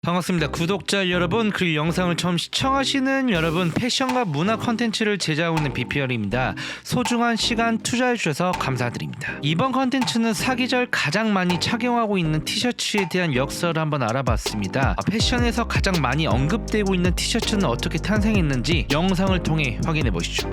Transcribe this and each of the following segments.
반갑습니다. 구독자 여러분, 그리고 영상을 처음 시청하시는 여러분, 패션과 문화 컨텐츠를 제작하고 있는 BPR입니다. 소중한 시간 투자해 주셔서 감사드립니다. 이번 컨텐츠는 사계절 가장 많이 착용하고 있는 티셔츠에 대한 역사를 한번 알아봤습니다. 패션에서 가장 많이 언급되고 있는 티셔츠는 어떻게 탄생했는지 영상을 통해 확인해 보시죠.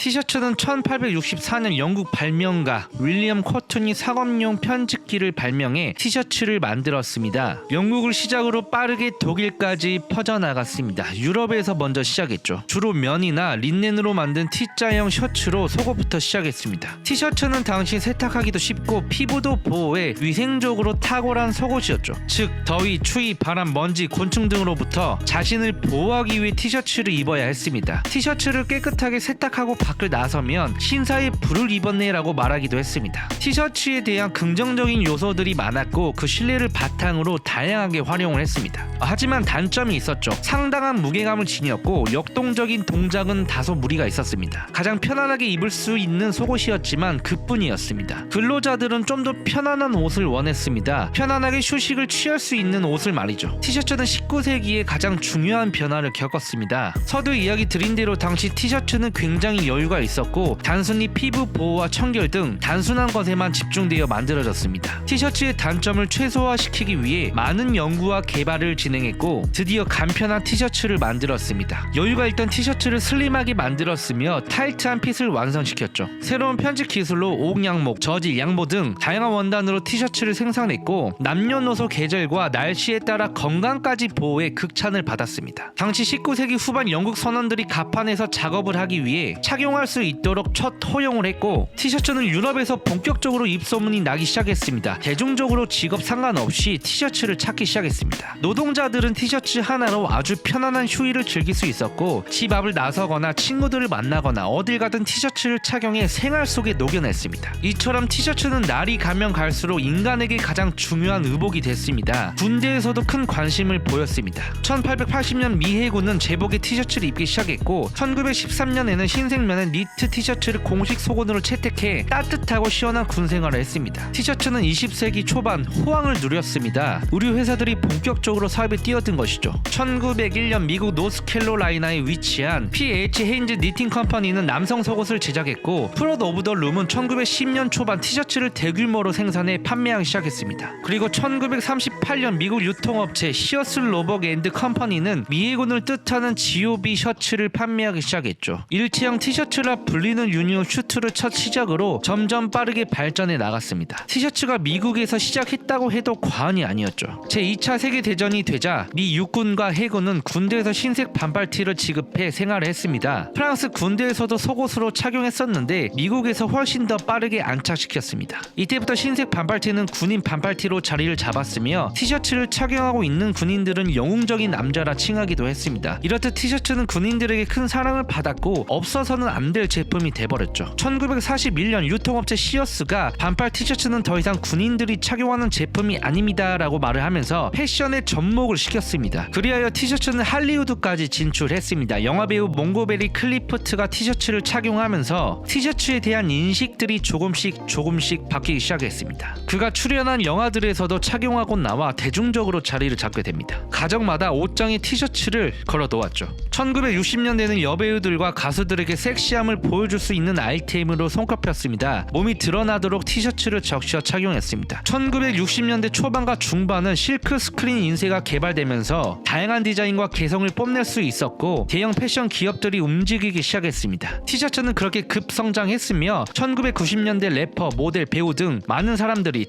티셔츠는 1864년 영국 발명가 윌리엄 코튼이 상업용 편집기를 발명해 티셔츠를 만들었습니다. 영국을 시작으로 빠르게 독일까지 퍼져나갔습니다. 유럽에서 먼저 시작했죠. 주로 면이나 린넨으로 만든 T자형 셔츠로 속옷부터 시작했습니다. 티셔츠는 당시 세탁하기도 쉽고 피부도 보호해 위생적으로 탁월한 속옷이었죠. 즉 더위, 추위, 바람, 먼지, 곤충 등으로부터 자신을 보호하기 위해 티셔츠를 입어야 했습니다. 티셔츠를 깨끗하게 세탁하고 밖을 나서면 신사에 불을 입었네 라고 말하기도 했습니다. 티셔츠에 대한 긍정적인 요소들이 많았고 그 신뢰를 바탕으로 다양하게 활용을 했습니다. 하지만 단점이 있었죠. 상당한 무게감을 지녔고 역동적인 동작은 다소 무리가 있었습니다. 가장 편안하게 입을 수 있는 속옷이었지만 그뿐이었습니다. 근로자들은 좀 더 편안한 옷을 원했습니다. 편안하게 휴식을 취할 수 있는 옷을 말이죠. 티셔츠는 19세기에 가장 중요한 변화를 겪었습니다. 서두에 이야기 드린 대로 당시 티셔츠는 굉장히 여유가 있었고 단순히 피부 보호와 청결 등 단순한 것에만 집중되어 만들어졌습니다. 티셔츠의 단점을 최소화시키기 위해 많은 연구와 개발을 진행했고 드디어 간편한 티셔츠를 만들었습니다. 여유가 있던 티셔츠를 슬림하게 만들었으며 타이트한 핏을 완성시켰죠. 새로운 편집 기술로 옥 양목, 저질, 양모 등 다양한 원단으로 티셔츠를 생산했고 남녀노소 계절과 날씨에 따라 건강까지 보호해 극찬을 받았습니다. 당시 19세기 후반 영국 선원들이 갑판에서 작업을 하기 위해 착용할 수 있도록 첫 허용을 했고 티셔츠는 유럽에서 본격적으로 입소문이 나기 시작했습니다. 대중적으로 직업 상관없이 티셔츠를 찾기 시작했습니다. 노동자들은 티셔츠 하나로 아주 편안한 휴일을 즐길 수 있었고 집 앞을 나서거나 친구들을 만나거나 어딜 가든 티셔츠를 착용해 생활 속에 녹여냈습니다. 이처럼 티셔츠는 날이 가면 갈수록 인간에게 가장 중요한 의복이 됐습니다. 군대에서도 큰 관심을 보였습니다. 1880년 미 해군은 제복의 티셔츠를 입기 시작했고 1913년에는 흰색면의 니트 티셔츠를 공식 속옷으로 채택해 따뜻하고 시원한 군생활을 했습니다. 티셔츠는 20세기 초반 호황을 누렸습니다. 우리 회사들이 본격적으로 사업에 뛰어든 것이죠. 1901년 미국 노스캐롤라이나에 위치한 P.H. 헤인즈 니팅 컴퍼니는 남성 속옷을 제작했고 프롯 오브 더 룸은 1910년 초반 티셔츠를 대규모로 생산해 판매하기 시작했습니다. 그리고 1938년 미국 유통업체 시어스 로벅 앤드 컴퍼니는 미해군을 뜻하는 GOB 셔츠를 판매하기 시작했죠. 일체형 티셔츠라 불리는 유니온 슈트를 첫 시작으로 점점 빠르게 발전해 나갔습니다. 티셔츠가 미국에서 시작했다고 해도 과언이 아니었죠. 제2차 세계대전이 되자 미 육군과 해군은 군대에서 흰색 반팔티를 지급해 생활을 했습니다. 프랑스 군대에서도 속옷으로 착용했었는데 미국에서 훨씬 더 빠르게 안착시켰습니다. 이때부터 흰색 반팔티는 군인 반팔티로 자리를 잡았으며 티셔츠를 착용하고 있는 군인들은 영웅적인 남자라 칭하기도 했습니다. 이렇듯 티셔츠는 군인들에게 큰 사랑을 받았고 없어서는 안 될 제품이 돼버렸죠. 1941년 유통업체 시어스가 반팔 티셔츠는 더 이상 군인들이 착용하는 제품이 아닙니다 라고 말을 하면서 패션에 접목을 시켰습니다. 그리하여 티셔츠는 할리우드까지 진출했습니다. 영화배우 몽고베리 클리프트가 티셔츠를 착용하면서 티셔츠에 대한 인식들이 조금씩 바뀌기 시작했습니다. 그가 출연한 영화들에서도 착용하고 나와 대중적으로 자리를 잡게 됩니다. 가정마다 옷장에 티셔츠를 걸어놓았죠. 1960년대는 여배우들과 가수들에게 섹시함을 보여줄 수 있는 아이템으로 손꼽혔습니다. 몸이 드러나도록 티셔츠를 적셔 착용했습니다. 1960년대 초반과 중반은 실크 스크린 인쇄가 개발되면서 다양한 디자인과 개성을 뽐낼 수 있었고 대형 패션 기업들이 움직이기 시작했습니다. 티셔츠는 그렇게 급성장했으며 1990년대 래퍼, 모델, 배우 등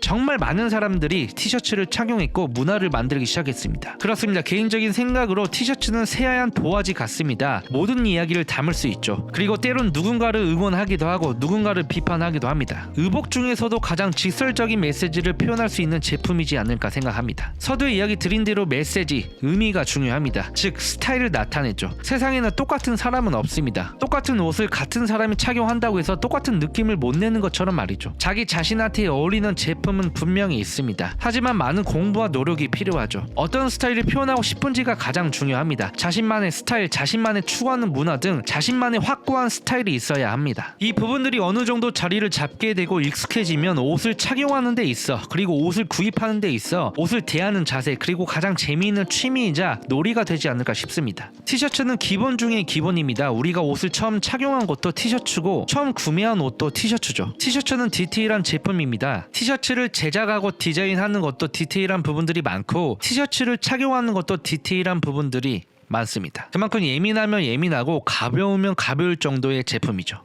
정말 많은 사람들이 티셔츠를 착용했고 문화를 만들기 시작했습니다. 그렇습니다. 개인적인 생각으로 티셔츠는 새하얀 도화지 같습니다. 모든 이야기를 담을 수 있죠. 그리고 때론 누군가를 응원하기도 하고 누군가를 비판하기도 합니다. 의복 중에서도 가장 직설적인 메시지를 표현할 수 있는 제품이지 않을까 생각합니다. 서두에 이야기 드린 대로 메시지, 의미가 중요합니다. 즉 스타일을 나타내죠. 세상에는 똑같은 사람은 없습니다. 똑같은 옷을 같은 사람이 착용한다고 해서 똑같은 느낌을 못 내는 것처럼 말이죠. 자기 자신한테 어울리는 제품은 분명히 있습니다. 하지만 많은 공부와 노력이 필요하죠. 어떤 스타일을 표현하고 싶은지가 가장 중요합니다. 자신만의 스타일, 자신만의 추구하는 문화 등 자신만의 확고한 스타일이 있어야 합니다. 이 부분들이 어느 정도 자리를 잡게 되고 익숙해지면 옷을 착용하는 데 있어, 그리고 옷을 구입하는 데 있어 옷을 대하는 자세, 그리고 가장 재미있는 취미이자 놀이가 되지 않을까 싶습니다. 티셔츠는 기본 중에 기본입니다. 우리가 옷을 처음 착용한 것도 티셔츠고 처음 구매한 옷도 티셔츠죠. 티셔츠는 디테일한 제품입니다. 티셔츠를 제작하고 디자인하는 것도 디테일한 부분들이 많고 티셔츠를 착용하는 것도 디테일한 부분들이 많습니다. 그만큼 예민하면 예민하고 가벼우면 가벼울 정도의 제품이죠.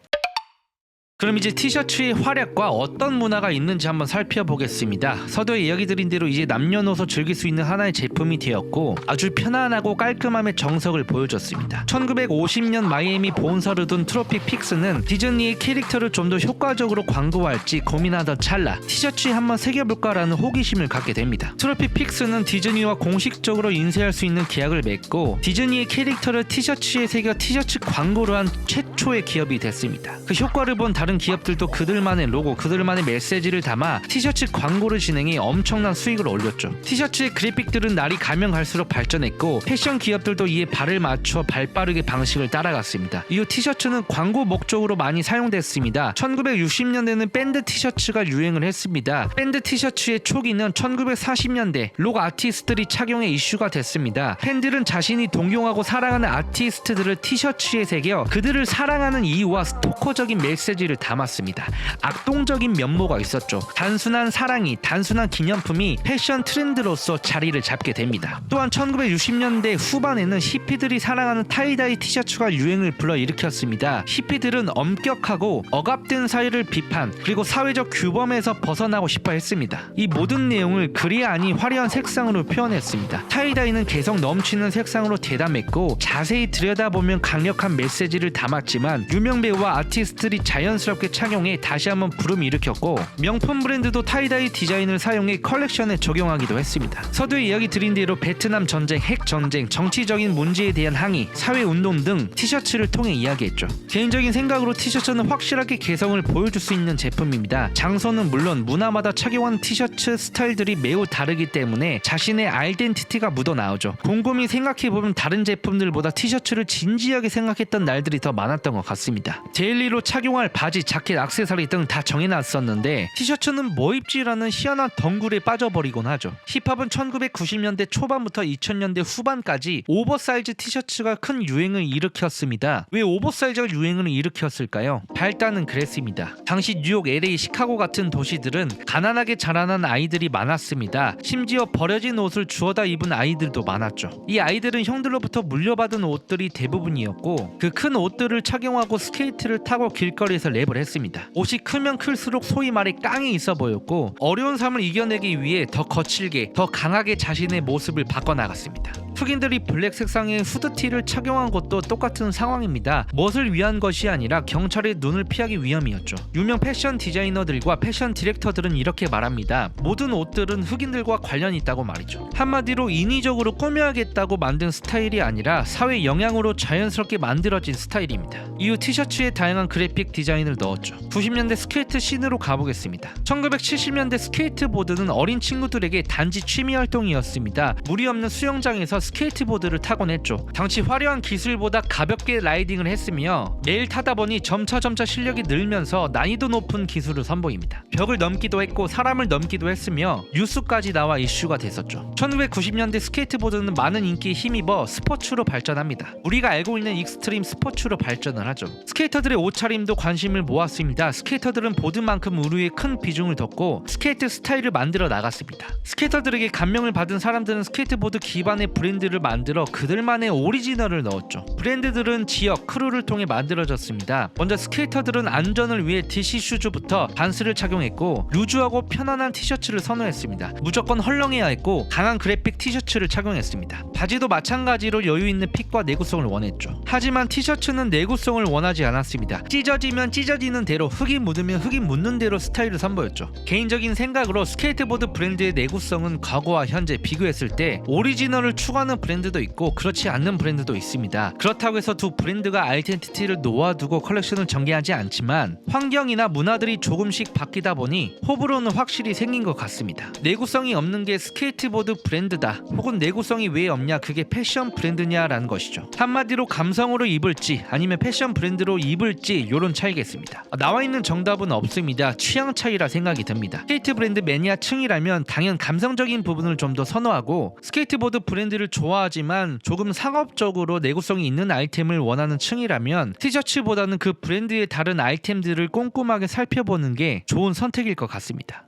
그럼 이제 티셔츠의 활약과 어떤 문화가 있는지 한번 살펴보겠습니다. 서두에 이야기 드린 대로 이제 남녀노소 즐길 수 있는 하나의 제품이 되었고 아주 편안하고 깔끔함의 정석을 보여줬습니다. 1950년 마이애미 본사를 둔 트로픽 픽스는 디즈니의 캐릭터를 좀 더 효과적으로 광고할지 고민하던 찰나 티셔츠에 한번 새겨볼까라는 호기심을 갖게 됩니다. 트로픽 픽스는 디즈니와 공식적으로 인쇄할 수 있는 계약을 맺고 디즈니의 캐릭터를 티셔츠에 새겨 티셔츠 광고를 한 최초의 기업이 됐습니다. 그 효과를 본 다른 기업들도 그들만의 로고, 그들만의 메시지를 담아 티셔츠 광고를 진행해 엄청난 수익을 올렸죠. 티셔츠의 그래픽들은 날이 가면 갈수록 발전했고 패션 기업들도 이에 발을 맞춰 발빠르게 방식을 따라갔습니다. 이후 티셔츠는 광고 목적으로 많이 사용됐습니다. 1960년대는 밴드 티셔츠가 유행을 했습니다. 밴드 티셔츠의 초기는 1940년대 록 아티스트들이 착용해 이슈가 됐습니다. 팬들은 자신이 동경하고 사랑하는 아티스트들을 티셔츠에 새겨 그들을 사랑하는 이유와 스토커적인 메시지를 담았습니다. 악동적인 면모가 있었죠. 단순한 사랑이, 단순한 기념품이 패션 트렌드로서 자리를 잡게 됩니다. 또한 1960년대 후반에는 히피들이 사랑하는 타이다이 티셔츠가 유행을 불러일으켰습니다. 히피들은 엄격하고 억압된 사회를 비판, 그리고 사회적 규범에서 벗어나고 싶어 했습니다. 이 모든 내용을 그리 아니 화려한 색상으로 표현했습니다. 타이다이는 개성 넘치는 색상으로 대담했고 자세히 들여다보면 강력한 메시지를 담았지만 유명 배우와 아티스트들이 자연스럽게 착용해 다시 한번 부름을 일으켰고 명품 브랜드도 타이다이 디자인을 사용해 컬렉션에 적용하기도 했습니다. 서두에 이야기 드린 대로 베트남 전쟁, 핵 전쟁, 정치적인 문제에 대한 항의, 사회 운동 등 티셔츠를 통해 이야기했죠. 개인적인 생각으로 티셔츠는 확실하게 개성을 보여줄 수 있는 제품입니다. 장소는 물론 문화마다 착용하는 티셔츠 스타일들이 매우 다르기 때문에 자신의 아이덴티티가 묻어나오죠. 곰곰이 생각해보면 다른 제품들보다 티셔츠를 진지하게 생각했던 날들이 더 많았던 것 같습니다. 데일리로 착용할 바지, 자켓, 액세서리 등 다 정해놨었는데 티셔츠는 뭐 입지라는 희한한 덩굴에 빠져버리곤 하죠. 힙합은 1990년대 초반부터 2000년대 후반까지 오버사이즈 티셔츠가 큰 유행을 일으켰습니다. 왜 오버사이즈가 유행을 일으켰을까요? 발단은 그랬습니다. 당시 뉴욕, LA, 시카고 같은 도시들은 가난하게 자라난 아이들이 많았습니다. 심지어 버려진 옷을 주워다 입은 아이들도 많았죠. 이 아이들은 형들로부터 물려받은 옷들이 대부분이었고 그 큰 옷들을 착용하고 스케이트를 타고 길거리에서 랩을 했습니다. 옷이 크면 클수록 소위 말해 깡이 있어 보였고 어려운 삶을 이겨내기 위해 더 거칠게, 더 강하게 자신의 모습을 바꿔나갔습니다. 흑인들이 블랙 색상의 후드티를 착용한 것도 똑같은 상황입니다. 멋을 위한 것이 아니라 경찰의 눈을 피하기 위함이었죠. 유명 패션 디자이너들과 패션 디렉터들은 이렇게 말합니다. 모든 옷들은 흑인들과 관련이 있다고 말이죠. 한마디로 인위적으로 꾸며야겠다고 만든 스타일이 아니라 사회 영향으로 자연스럽게 만들어진 스타일입니다. 이후 티셔츠에 다양한 그래픽 디자인을 넣었죠. 90년대 스케이트 씬으로 가보겠습니다. 1970년대 스케이트보드는 어린 친구들에게 단지 취미 활동이었습니다. 물이 없는 수영장에서 스케이트보드를 타곤 했죠. 당시 화려한 기술보다 가볍게 라이딩을 했으며 매일 타다 보니 점차 실력이 늘면서 난이도 높은 기술을 선보입니다. 벽을 넘기도 했고 사람을 넘기도 했으며 뉴스까지 나와 이슈가 됐었죠. 1990년대 스케이트보드는 많은 인기에 힘입어 스포츠로 발전합니다. 우리가 알고 있는 익스트림 스포츠로 발전을 하죠. 스케이터들의 옷차림도 관심을 모았습니다. 스케이터들은 보드만큼 의류에 큰 비중을 뒀고 스케이트 스타일을 만들어 나갔습니다. 스케이터들에게 감명을 받은 사람들은 스케이트보드 기반의 브랜드를 만들어 그들만의 오리지널을 넣었죠. 브랜드들은 지역, 크루를 통해 만들어졌습니다. 먼저 스케이터들은 안전을 위해 DC 슈즈부터 반스를 착용했고 루즈하고 편안한 티셔츠를 선호했습니다. 무조건 헐렁해야 했고 강한 그래픽 티셔츠를 착용했습니다. 바지도 마찬가지로 여유있는 핏과 내구성을 원했죠. 하지만 티셔츠는 내구성을 원하지 않았습니다. 찢어지면 찢어지는 대로, 흙이 묻으면 흙이 묻는 대로 스타일을 선보였죠. 개인적인 생각으로 스케이트보드 브랜드의 내구성은 과거와 현재 비교했을 때 오리지널을 추구하는 선호하는 브랜드도 있고 그렇지 않는 브랜드도 있습니다. 그렇다고 해서 두 브랜드가 아이덴티티를 놓아두고 컬렉션을 전개하지 않지만 환경이나 문화들이 조금씩 바뀌다 보니 호불호는 확실히 생긴 것 같습니다. 내구성이 없는 게 스케이트보드 브랜드다, 혹은 내구성이 왜 없냐, 그게 패션 브랜드냐라는 것이죠. 한마디로 감성으로 입을지 아니면 패션 브랜드로 입을지 요런 차이겠습니다. 나와 있는 정답은 없습니다. 취향 차이라 생각이 듭니다. 스케이트 브랜드 매니아층이라면 당연 감성적인 부분을 좀 더 선호하고, 스케이트보드 브랜드를 좋아하지만 조금 상업적으로 내구성이 있는 아이템을 원하는 층이라면 티셔츠보다는 그 브랜드의 다른 아이템들을 꼼꼼하게 살펴보는 게 좋은 선택일 것 같습니다.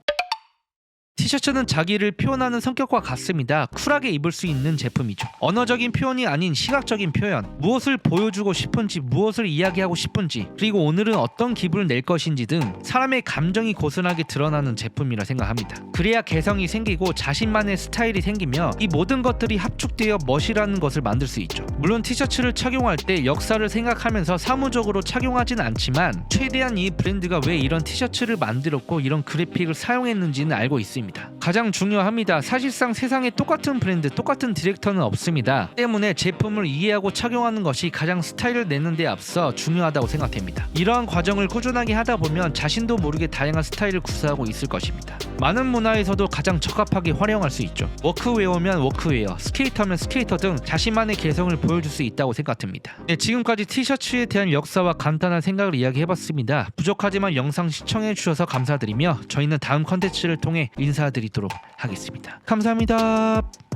티셔츠는 자기를 표현하는 성격과 같습니다. 쿨하게 입을 수 있는 제품이죠. 언어적인 표현이 아닌 시각적인 표현, 무엇을 보여주고 싶은지, 무엇을 이야기하고 싶은지, 그리고 오늘은 어떤 기분을 낼 것인지 등 사람의 감정이 고스란하게 드러나는 제품이라 생각합니다. 그래야 개성이 생기고 자신만의 스타일이 생기며 이 모든 것들이 합축되어 멋이라는 것을 만들 수 있죠. 물론 티셔츠를 착용할 때 역사를 생각하면서 사무적으로 착용하진 않지만 최대한 이 브랜드가 왜 이런 티셔츠를 만들었고 이런 그래픽을 사용했는지는 알고 있습니다. 가장 중요합니다. 사실상 세상에 똑같은 브랜드, 똑같은 디렉터는 없습니다. 때문에 제품을 이해하고 착용하는 것이 가장 스타일을 내는 데 앞서 중요하다고 생각됩니다. 이러한 과정을 꾸준하게 하다 보면 자신도 모르게 다양한 스타일을 구사하고 있을 것입니다. 많은 문화에서도 가장 적합하게 활용할 수 있죠. 워크웨어면 워크웨어, 스케이터면 스케이터 등 자신만의 개성을 보여줄 수 있다고 생각됩니다. 네, 지금까지 티셔츠에 대한 역사와 간단한 생각을 이야기해봤습니다. 부족하지만 영상 시청해주셔서 감사드리며 저희는 다음 컨텐츠를 통해 인사드리도록 하겠습니다. 감사합니다.